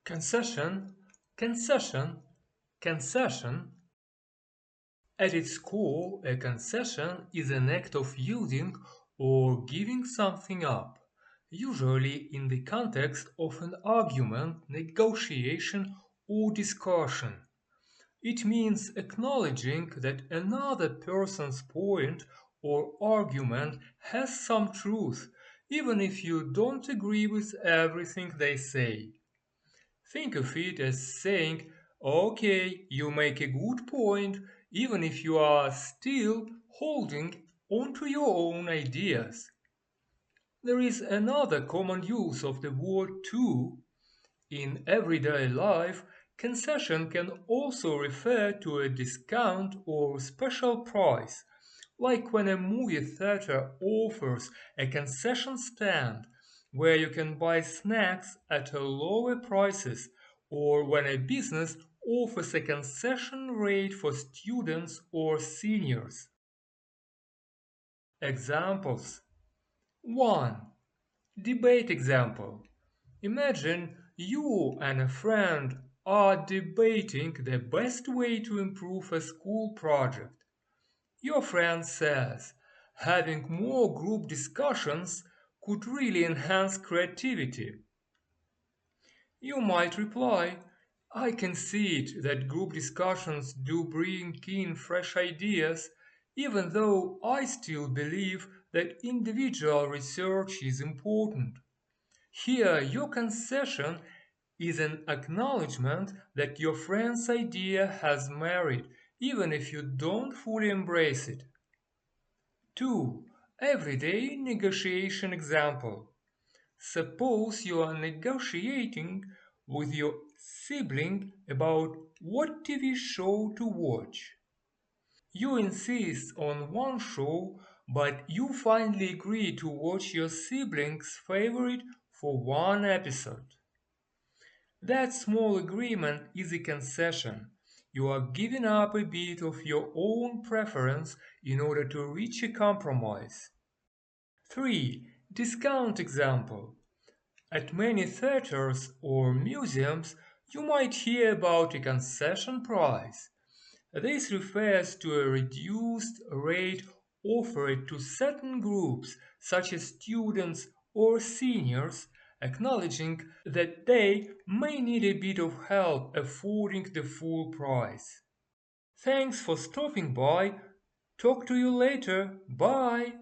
Concession, concession, concession. At its core, a concession is an act of yielding or giving something up, usually in the context of an argument, negotiation, or discussion. It means acknowledging that another person's point or argument has some truth, even if you don't agree with everything they say. Think of it as saying, okay, you make a good point, even if you are still holding onto your own ideas. There is another common use of the word too. In everyday life, concession can also refer to a discount or special price, like when a movie theater offers a concession stand where you can buy snacks at a lower prices, or when a business offers a concession rate for students or seniors. Examples 1. Debate example. Imagine you and a friend are debating the best way to improve a school project. Your friend says, having more group discussions could really enhance creativity. You might reply, I can see it that group discussions do bring in fresh ideas, even though I still believe that individual research is important. Here, your concession is an acknowledgement that your friend's idea has merit, even if you don't fully embrace it. 2. Everyday negotiation example. Suppose you are negotiating with your sibling about what TV show to watch. You insist on one show, but you finally agree to watch your sibling's favorite for one episode. That small agreement is a concession. You are giving up a bit of your own preference in order to reach a compromise. 3. Discount example. At many theaters or museums, you might hear about a concession price. This refers to a reduced rate offered to certain groups, such as students or seniors, acknowledging that they may need a bit of help affording the full price. Thanks for stopping by. Talk to you later. Bye.